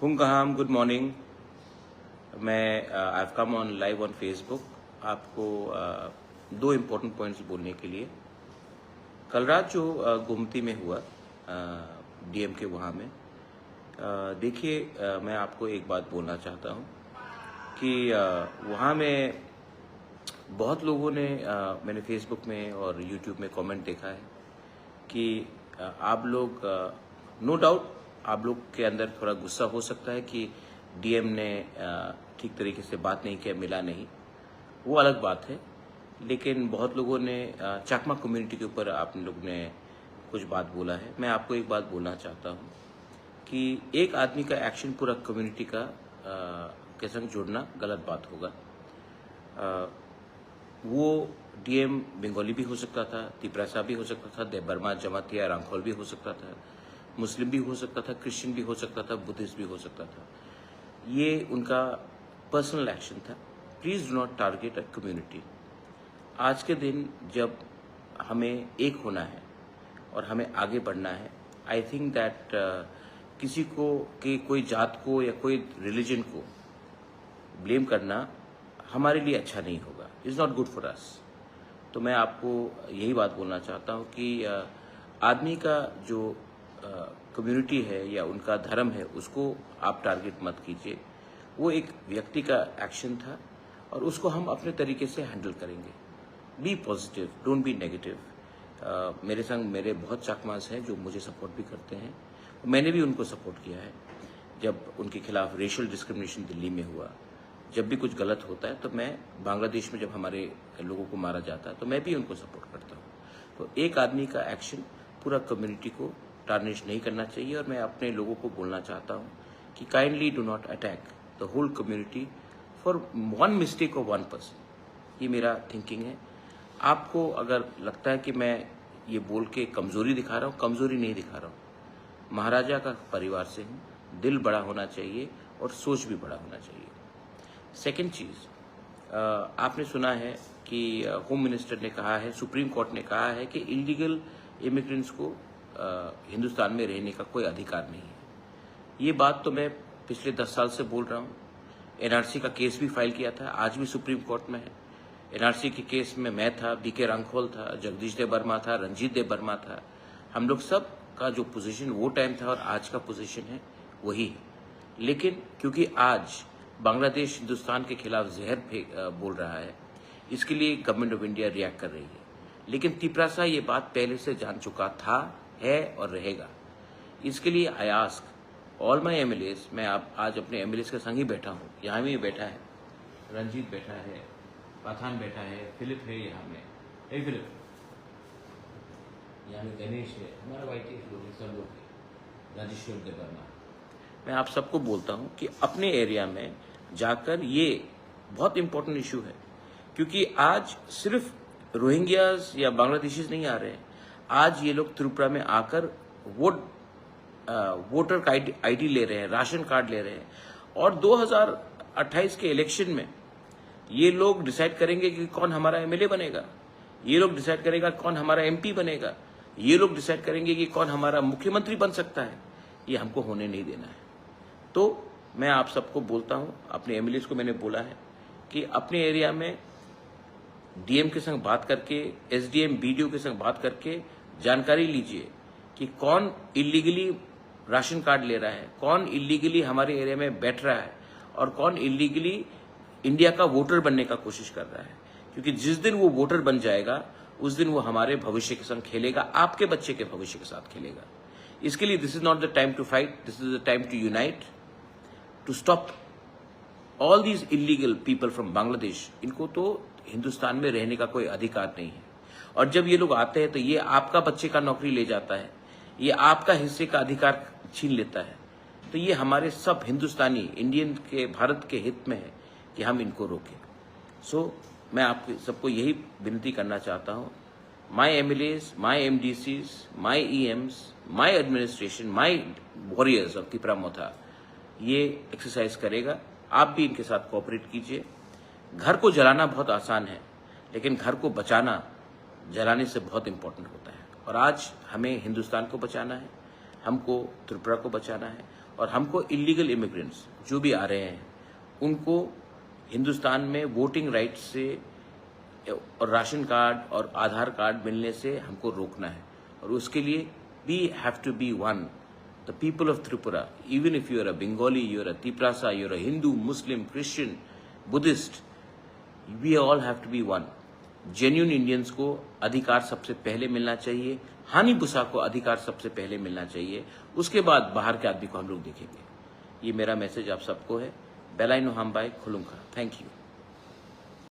Hungaham, good morning. मैं I've come on live on Facebook आपको दो इम्पोर्टेंट पॉइंट्स बोलने के लिए। कल रात जो गुमती में हुआ डीएम के वहाँ में, देखिए मैं आपको एक बात बोलना चाहता हूँ कि वहाँ में बहुत लोगों ने मैंने फेसबुक में और यूट्यूब में कमेंट देखा है कि आप लोग नो डाउट आप लोग के अंदर थोड़ा गुस्सा हो सकता है कि डीएम ने ठीक तरीके से बात नहीं किया, मिला नहीं, वो अलग बात है। लेकिन बहुत लोगों ने चाकमा कम्युनिटी के ऊपर आप लोग ने कुछ बात बोला है। मैं आपको एक बात बोलना चाहता हूँ कि एक आदमी का एक्शन पूरा कम्युनिटी का के संग जोड़ना गलत बात होगा। वो डीएम बंगाली भी हो सकता था, तिपरासा भी हो सकता था, देबबर्मा जमातिया रांखोल भी हो सकता था, मुस्लिम भी हो सकता था, क्रिश्चियन भी हो सकता था, बुद्धिस्ट भी हो सकता था। ये उनका पर्सनल एक्शन था। Please do not target a community. आज के दिन जब हमें एक होना है और हमें आगे बढ़ना है, आई थिंक दैट किसी को कि कोई जात को या कोई रिलीजन को ब्लेम करना हमारे लिए अच्छा नहीं होगा। Is not good for us. तो मैं आपको यही बात बोलना चाहता हूँ कि आदमी का जो कम्युनिटी है या उनका धर्म है उसको आप टारगेट मत कीजिए। वो एक व्यक्ति का एक्शन था और उसको हम अपने तरीके से हैंडल करेंगे। Be positive, don't be negative. मेरे संग मेरे बहुत चाकमास हैं जो मुझे सपोर्ट भी करते हैं। मैंने भी उनको सपोर्ट किया है जब उनके खिलाफ रेशियल डिस्क्रिमिनेशन दिल्ली में हुआ। जब भी कुछ गलत होता है तो मैं बांग्लादेश में जब हमारे लोगों को मारा जाता है तो मैं भी उनको सपोर्ट करता हूँ। तो एक आदमी का एक्शन पूरा कम्युनिटी को टार्निश नहीं करना चाहिए। और मैं अपने लोगों को बोलना चाहता हूँ कि kindly do not attack the whole community for one mistake of one person. ये मेरा थिंकिंग है। आपको अगर लगता है कि मैं ये बोल के कमजोरी दिखा रहा हूँ, कमजोरी नहीं दिखा रहा हूँ। महाराजा का परिवार से हूँ, दिल बड़ा होना चाहिए और सोच भी बड़ा होना चाहिए। सेकेंड चीज, आपने सुना है कि होम मिनिस्टर ने कहा है, सुप्रीम कोर्ट ने कहा है कि इलीगल इमिग्रेंट्स को हिंदुस्तान में रहने का कोई अधिकार नहीं है। ये बात तो मैं पिछले 10 साल से बोल रहा हूँ। एनआरसी का केस भी फाइल किया था, आज भी सुप्रीम कोर्ट में है। एनआरसी के केस में मैं था, बीके रांखोल था, जगदीश देबबर्मा था, रंजीत देबबर्मा था। हम लोग सब का जो पोजीशन वो टाइम था और आज का पोजीशन है वही है। लेकिन क्योंकि आज बांग्लादेश हिंदुस्तान के खिलाफ जहर बोल रहा है, इसके लिए गवर्नमेंट ऑफ इंडिया रिएक्ट कर रही है। लेकिन तिपरासा ये बात पहले से जान चुका था, है और रहेगा। इसके लिए I ask all my MLAs, मैं आज अपने एमएलएस के संग ही बैठा हूँ। यहाँ भी बैठा है, रंजीत बैठा है, पाथान बैठा है, फिलिप है यहाँ में, हे फिलिप, यहाँ में गणेश है, हमारा वाईटी लोग सब लोग है, राजेश्वर देबबर्मा। मैं आप सबको बोलता हूँ कि अपने एरिया में जाकर, ये बहुत इंपॉर्टेंट इशू है क्योंकि आज सिर्फ रोहिंग्याज या बांग्लादेशीज नहीं आ रहे हैं। आज ये लोग त्रिपुरा में आकर वोटर आईडी ले रहे हैं, राशन कार्ड ले रहे हैं। और 2028 के इलेक्शन में ये लोग डिसाइड करेंगे कि कौन हमारा एमएलए बनेगा, ये लोग डिसाइड करेगा कौन हमारा एमपी बनेगा, ये लोग डिसाइड करेंगे कि कौन हमारा मुख्यमंत्री बन सकता है। ये हमको होने नहीं देना है। तो मैं आप सबको बोलता हूं, अपने एमएलएस को मैंने बोला है कि अपने एरिया में डीएम के संग बात करके, एसडीएम बीडीओ के संग बात करके जानकारी लीजिए कि कौन इलीगली राशन कार्ड ले रहा है, कौन इलीगली हमारे एरिया में बैठ रहा है और कौन इलीगली इंडिया का वोटर बनने का कोशिश कर रहा है। क्योंकि जिस दिन वो वोटर बन जाएगा उस दिन वो हमारे भविष्य के संग खेलेगा, आपके बच्चे के भविष्य के साथ खेलेगा। इसके लिए this is not the time to fight, this is the time to unite, to stop all these illegal people from Bangladesh. इनको तो हिंदुस्तान में रहने का कोई अधिकार नहीं है। और जब ये लोग आते हैं तो ये आपका बच्चे का नौकरी ले जाता है, ये आपका हिस्से का अधिकार छीन लेता है। तो ये हमारे सब हिंदुस्तानी इंडियन के, भारत के हित में है कि हम इनको रोकें। सो मैं आप सबको यही विनती करना चाहता हूँ, my MLAs, my MDCs, my EMs, my administration, my warriors of Tipra Motha ये एक्सरसाइज करेगा। आप भी इनके साथ कोऑपरेट कीजिए। घर को जलाना बहुत आसान है, लेकिन घर को बचाना जलाने से बहुत इंपॉर्टेंट होता है। और आज हमें हिंदुस्तान को बचाना है, हमको त्रिपुरा को बचाना है और हमको इलीगल इमिग्रेंट्स जो भी आ रहे हैं उनको हिंदुस्तान में वोटिंग राइट से और राशन कार्ड और आधार कार्ड मिलने से हमको रोकना है। और उसके लिए we have to be one, the people of Tripura, even if you are a Bengali, you are a Tiprasa, you are a Hindu, Muslim, Christian, Buddhist, we all have to be one. Genuine Indians को अधिकार सबसे पहले मिलना चाहिए, हानि बुसा को अधिकार सबसे पहले मिलना चाहिए, उसके बाद बाहर के आदमी को हम लोग देखेंगे। ये मेरा मैसेज आप सबको है। बेलाइनो हम बाय खुलुंका। Thank you.